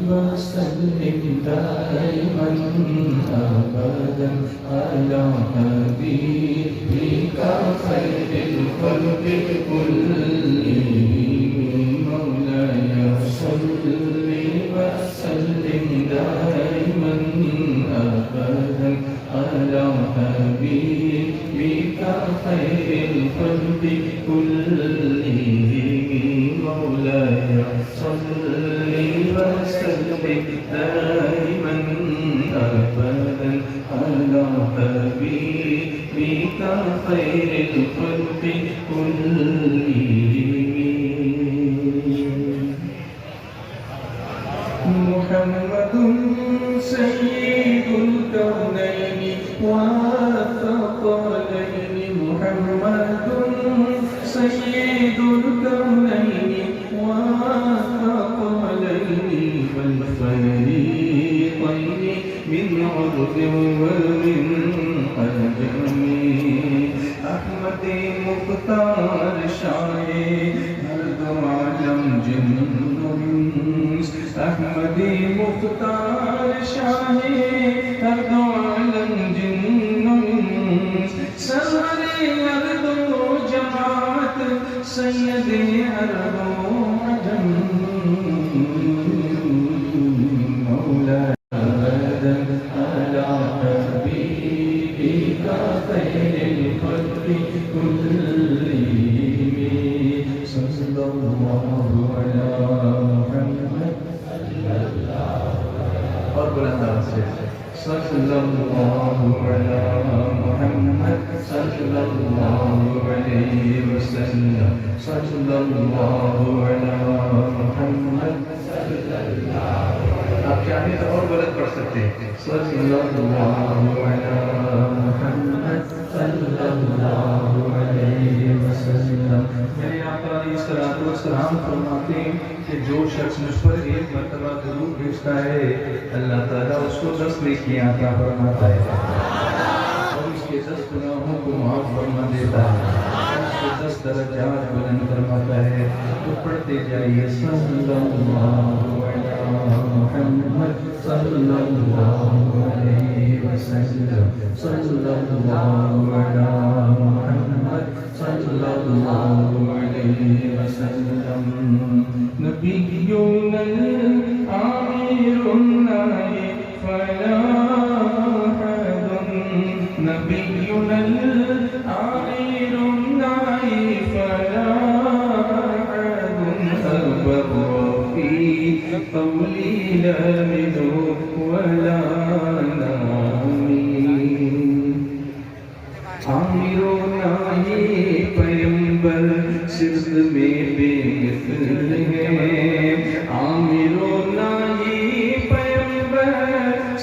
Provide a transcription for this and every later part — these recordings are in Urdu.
وسلم دائما أبدا على حبيبك خير الخلق كلهم مولاي صل وسلم دائما أبدا على حبيبك خير الخلق كلهم مولاي صل وسلم دائما أبدا على حبيبك خير الخلق كلهم محمد سيد الكونين والثقلين محمد سيد الكونين والثقلين والفريقين من عرض ومن عجم أحمد مختار شاعر هرد عالم جن أحمد مختار شاعر هرد عالم جن سري أرض جماعت سيدي أرض عجم مولاي أبدا على حبيبك خير الخلق كلهم صلى الله على محمد اور بلند آواز سے صلی اللہ علی محمد صلی اللہ علیہ وسلم صلی اللہ علی محمد آپ چاہیں تو اور بلند پڑھ سکتے ہیں صلی اللہ علی محمد صلی اللہ علیہ وسلم میرے آقا علیہ الصلوۃ والسلام فرماتے ہیں کہ جو شخص مجھ پر ایک مرتبہ درود بھیجتا ہے اللہ تعالیٰ اس کو 10 نیکیاں عطا فرماتا ہے اور اس کے 10 گناہوں کو معاف فرما دیتا ہے اور اس کو 10 درجات بلند فرماتا ہے تو پڑھتے جائیے صلی اللہ علی محمد صلی اللہ علیہ وسلم صلی اللہ علی محمد صلی اللہ علیہ وسلم نبیون العامر النائب فلا أحد نبينا العامر النائب فلا أحد أبر في قولي لا منه ولا نامي عامر النائب پیمبر صدق میں بے مثل ہے عامر النائب پیمبر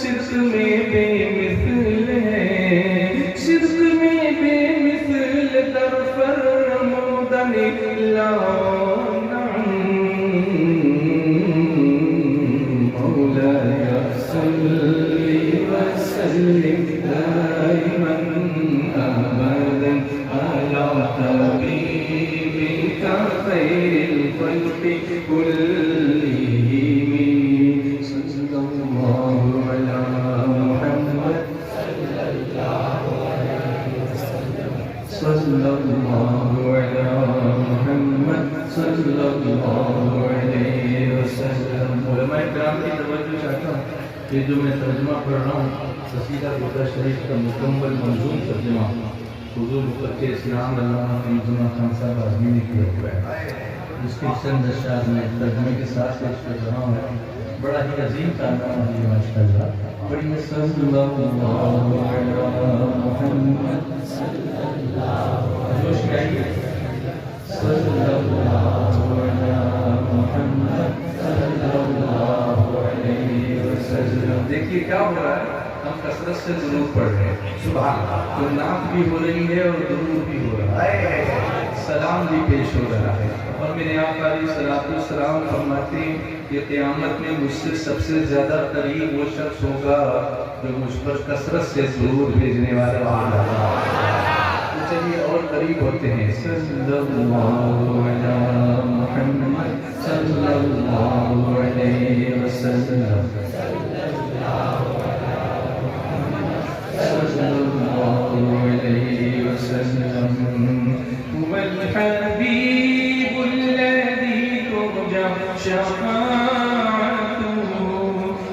صدق میں بے مثل ہے صدق میں بے مثل در فرمودن لا نعم مولاي صلی وسلم دائما أبدا على حبيبك خير الخلق كلهم صلى الله على محمد صلى الله عليه وسلم صلى الله على محمد صلى الله عليه وسلم علماء کرام کی توجہ چاہتا ہوں کہ جو میں ترجمہ پڑھ رہا ہوں قصیدہ بردہ شریف کا مکمل منظوم ترجمہ حضور مفتی اسلام علامہ منظومہ خان صاحب اعظمی نے کیا ہوا ہے جس کے چند اشعار میں ترجمے کے ساتھ پیش کر رہا ہوں بڑا ہی عظیم کارنامہ ہے ماشاءاللہ پڑھیے صلی اللہ علی محمد صلی اللہ جوش میں آئیے صلی اللہ علی محمد صلی اللہ علیہ وسلم دیکھیے کیا ہو رہا ہے ہم کثرت سے درود پڑھ رہے ہیں سبحان اللہ تو نعت بھی ہو رہی ہے اور درود بھی ہو رہا ہے سلام بھی پیش ہو رہا ہے اور میرے آقا علیہ الصلوۃ والسلام فرماتے ہیں کہ قیامت میں مجھ سے سب سے زیادہ قریب وہ شخص ہوگا جو مجھ پر کثرت سے درود بھیجنے والا ہوگا چلیے اور قریب ہوتے ہیں. صلی اللہ علی محمد صلی اللہ علیہ وسلم. صلی اللہ علیہ وسلم. هو الحبيب الذي ترجى شفاعته.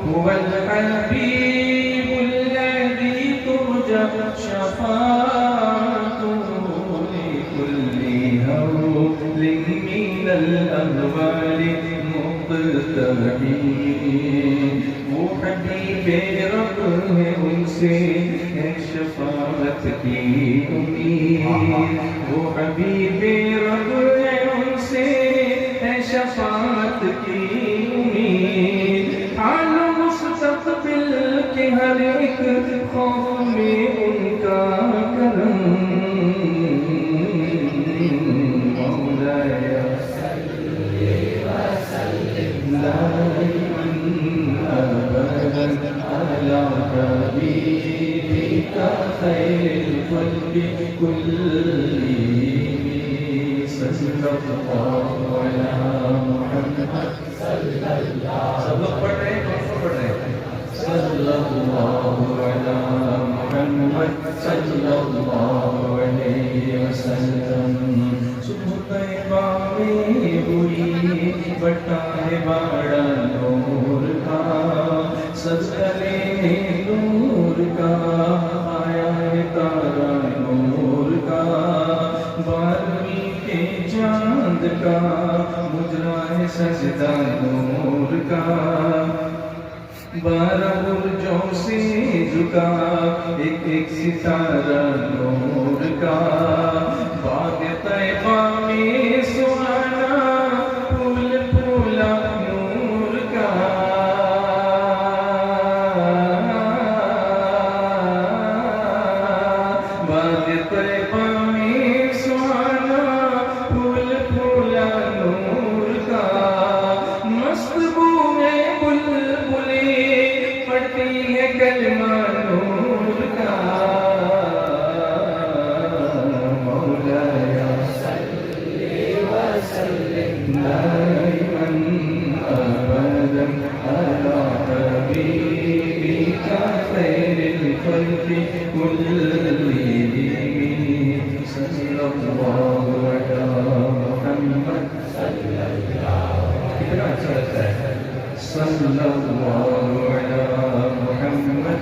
هو الحبيب الذي ترجى شفاعته لكل هول من الأهوال مقتحم. وہ حبیب رب ہے ان سے ہے شفاعت کی امید. وہ حبیب رب ہے ان سے ہے شفاعت کی امید. حال مستقبل کے ہر ایک خوف میں ان کا کرم. مولایا دائما ابدا على حبيبك خير الخلق كلهم. صلى الله على محمد صلى الله. سب لوگ پڑھ رہے ہیں؟ کون سا پڑھ رہے ہیں؟ صلی اللہ علی محمد صلی اللہ علیہ وسلم. صبح طیبہ میں ہوئی بٹا ہے باڑا نور کا. سجدے نور کا آیا ہے تارا نور کا. 12ویں کے چاند کا مجرا ہے سجدہ نور کا. 12 برجوں سے جھکا ایک ایک ستارہ نور کا. باغ طیبہ میں سہانا پھول پھولا نور کا. باغ طیبہ میں سہانا پھول پھولا نور کا. مست بو میں بلبلیں پڑھتی ہے کلمہ نور کا. مولایا صلی وسلم دائما ابدا على حبيبك خير الخلق كلهم. صلی اللہ علی محمد صلی اللہ. کتنا اچھا لگتا ہے. صلی اللہ علی محمد.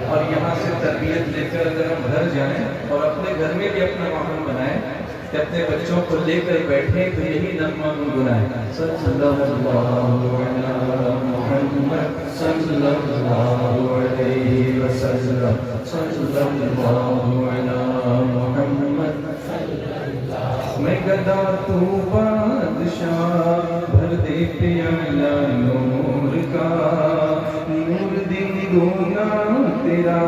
اور یہاں سے تربیت لے کر اگر ہم گھر جائیں اور اپنے گھر میں بھی اپنا ماحول بنائیں کہ اپنے بچوں کو لے کر بیٹھیں تو یہی نغمہ گنگنائیں. صلی اللہ علی محمد صلی اللہ علیہ وسلم. صلی اللہ علی محمد. میں گدا تو بادشاہ بھر دے پیالہ نور کا. نور دن دونا تیرا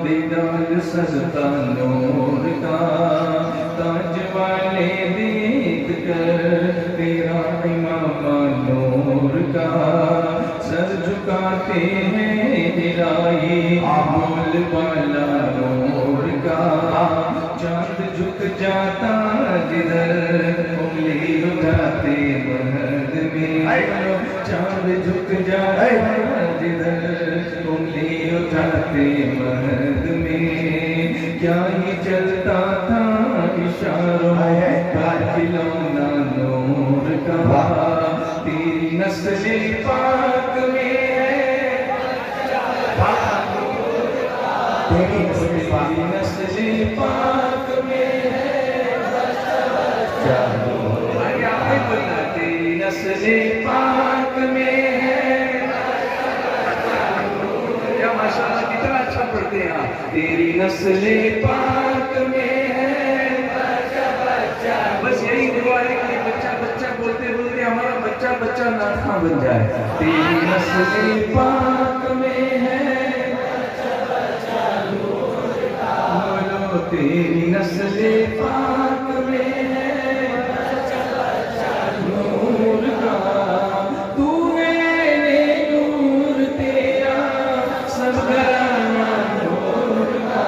دیدار سجتا نور کا. تاج والے دیکھ کر تیرا امامہ نور کا. سر جھکاتے ہیں الہی بول بالا نور کا. چاند جھک جاتا جدھر انگلی اٹھاتے مہد میں. چاند جھک جاتا جدھر انگلی اٹھاتے مہد میں. کیا ہی چلتا تھا اشاروں کا کھلونا نور کا. تیری نسل پاک میں ہے تیری نسل پاک میں ہے. تیری نسل پاک میں ہے. کیا ماشاء اللہ کتنا اچھا پڑھتے ہیں آپ. تیری نسل پاک میں ہے. بس یہی دعا ہے کہ بچہ بچہ بولتے بولتے ہمارا بچہ بچہ ناخواں بن جائے. تیری نسل پاک میں ہے. تیری نسل پاک میں ہے نور کا. تو میرے نور تیرا سب گھرانا نور کا.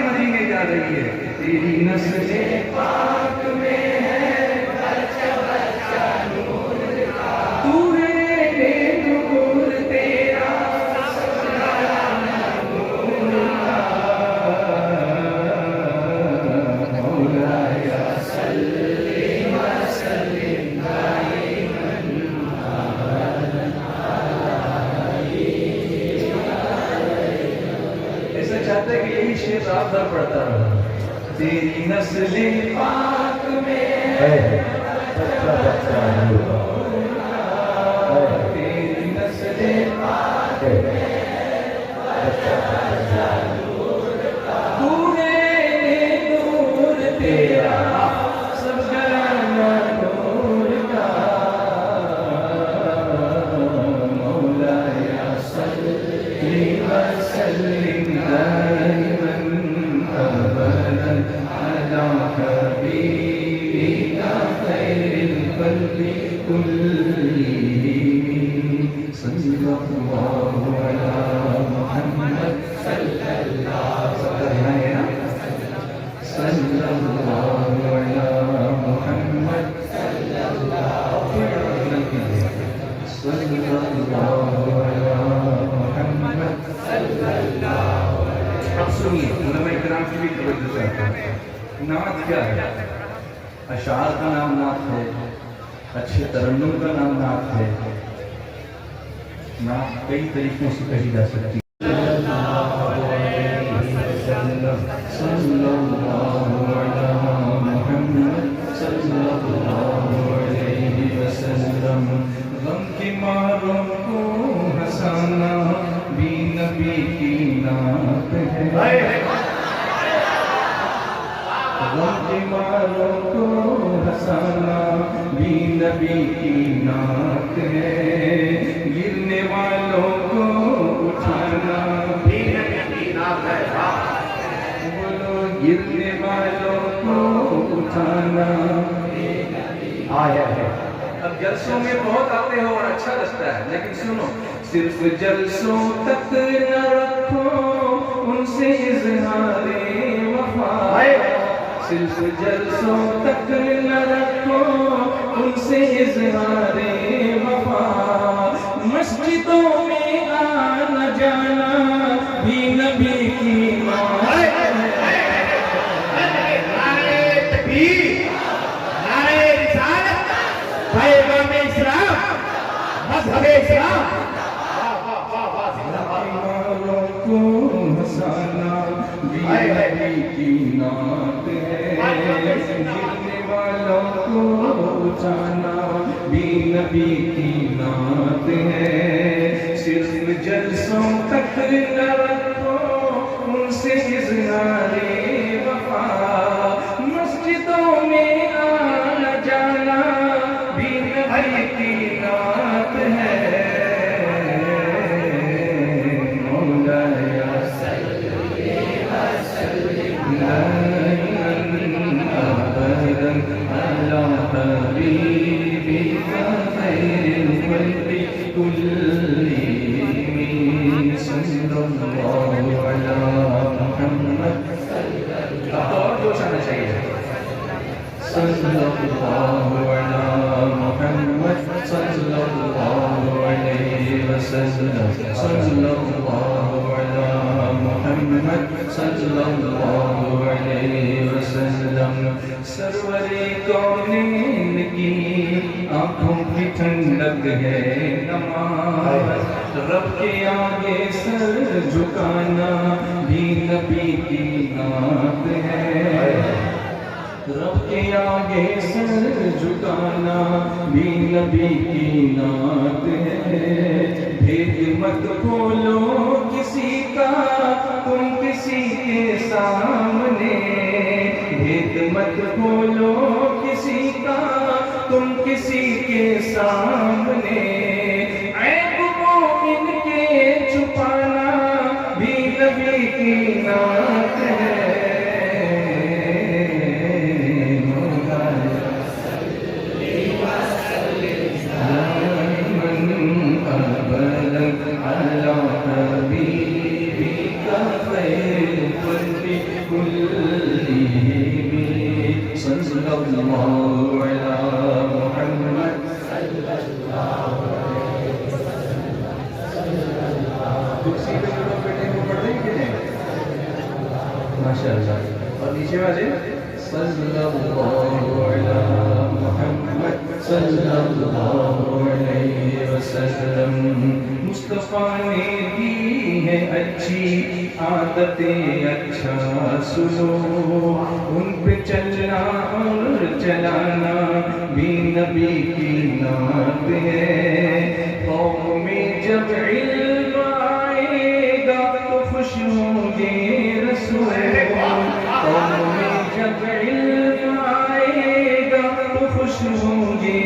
مدینے جا رہی ہے. تیری نسل پاک میں ہے بچہ بچہ نور کا. تو ہے نور تیرا نور کا. مولایا صلی وسلم دائما ایسا چاہتا ہے کہ یہی شعر رات بھر پڑھتا رہا. تیری نسل پاک میں ہے بچہ بچہ نور کا. تیری نسل پاک میں ہے بچہ بچہ نور کا. تو ہے نور تیرا سب جانا نور کا. مولایا صلی وسلم دائما ابدا على حبيبك خير الخلق كلهم. صلى الله على محمد صلى الله عليه صلى الله على محمد صلى الله على محمد صلى الله. اب سنیے علماء کرام کی بھی توجہ چاہتا ہوں. نعت کیا ہے؟ اشعار کا نام نعت ہے, اچھے ترنم کا نام نعت ہے. نعت کئی طریقوں سے کہی جا سکتی ہے. صلی اللہ علی محمد صلی اللہ علیہ وسلم. غم کے ماروں کو ہنسانا بھی نبی کی نعت ہے. غم کے ماروں کو ہنسانا بھی نبی کی نعت ہے. گرنے والوں کو اٹھانا بھی نبی کی نعت ہے. بولو گرنے والوں کو اٹھانا آیا ہے. اب جلسوں میں بہت آتے ہو اور اچھا لگتا ہے, لیکن سنو, صرف جلسوں تک نہ رکھو ان سے اظہار وفا. صرف جلسوں تک نہ رکھو ان سے اظہار وفا. مسجدوں میں آنا جانا بھی نبی کی نعت ہے. نعرہ تکبیر, نعرہ رسالت, پیغام اسلام, مذہب اسلام. والوں کو ہنسانا بھی نبی کی نعت ہے. گرنے والوں کو اٹھانا بھی نبی کی نعت ہے. صرف جلسوں تک نہ رکھو ان سے اظہار وفا. مسجدوں میں آنا جانا بھی نبی کی نعت ہے. مولایا صلی وسلم دائما ابدا على حبيبك خير الخلق كلهم. صلى الله على محمد. اب تو اور جوش آنا چاہیے. صلی اللہ علی محمد صلی اللہ علیہ وسلم. صلی اللہ علی محمد صلی اللہ علیہ وسلم. سرور کونین کی آنکھوں کی ٹھنڈک ہے نماز. رب کے آگے سر جھکانا بھی نبی کی نعت ہے. رب کے آگے سر جھکانا بھی نبی کی نعت ہے. بھید مت کھولو کسی کا تم کسی کے سامنے. بھید مت کھولو کسی کا تم کسی کے سامنے. عیب مومن کے چھپانا بھی نبی کی نعت ہے. على حبيبك خير الخلق كلهم صلى الله على محمد کرسی پہ جو لوگ بیٹھے ہیں وہ پڑھ رہے ہیں کہ نہیں؟ ماشاءاللہ. اور نیچے والے صلی اللہ علی محمد صلی اللہ علیہ وسلم. مصطفیٰ نے دی ہے اچھی عادتیں اچھا سلوک، ان پہ چلنا اور چلانا بھی نبی کی نعت ہے. قوم میں جب علم آئے گا تو خوش ہوں گے رسول. قوم میں جب علم آئے گا تو خوش ہوں گے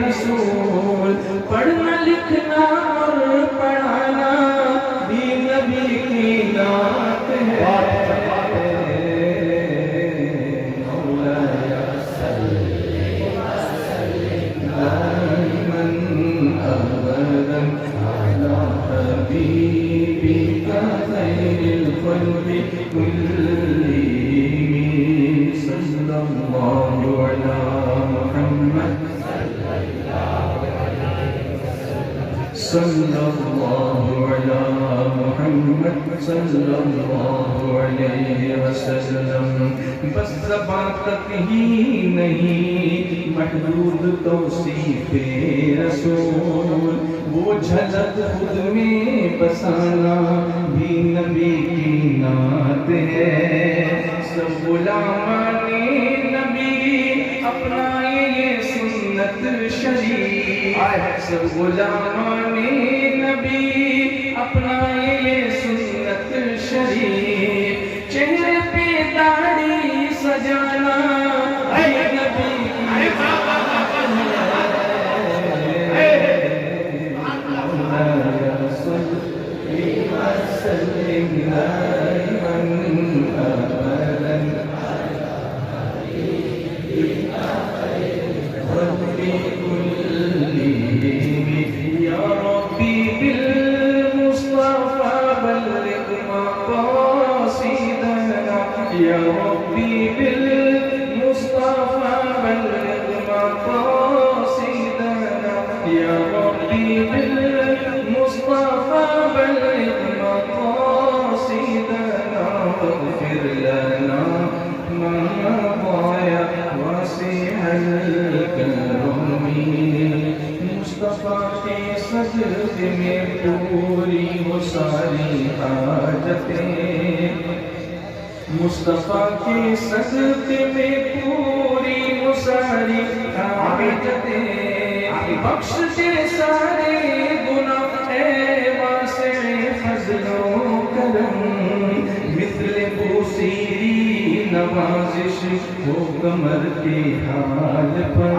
رسول. پڑھنا لکھنا اور پڑھانا بھی نبی کی نعت ہے. مولایا صلی دائماً ابداً علی حبیبک خیر الخلق كلهم صلی اللہ علی محمد صلی اللہ علی محمد صلی اللہ علیہ وسلم. بس زبان تک ہی نہیں محدود توصیف رسول، وہ جھلک خود میں بسانا بھی نبی کی نعت ہے. سب غلامان نبی اپنائے یہ سنت شریف. سب غلامان نبی اپنائے یہ سنت شریف. چہرے پہ داڑھی سجانا اے نبی کی مولایا صلی وسلم دائماً ابداً یا ربی بالمصطفى بلغ مقاصدنا. یا ربی بالمصطفى بلغ مقاصدنا. یا ربی بالمصطفى بلغ مقاصدنا. واغفر لنا ما ضاع واسع الكرم. مصطفیٰ کے صدقے میں پوری وہ ساری حاجتیں. مصطفیٰ کے صدقے میں پوری وہ ساری حاجتیں. بخش کے سارے گناہ اے واسع فضل و کرم. مثل بوسیری نوازش ہو کمر کے حال پر.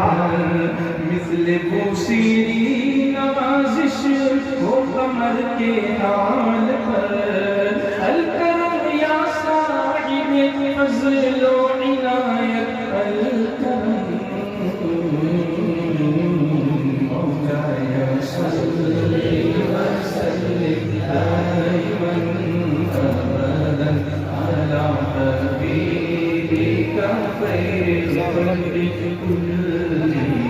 مثل بوسیری نوازش ہو کمر کے حال پر. الکرم یا صاحب فضل و عنایت. الکرم مولایا صلی وسلم دائماً ابداً علی حبیبک خیر الخلق كلهم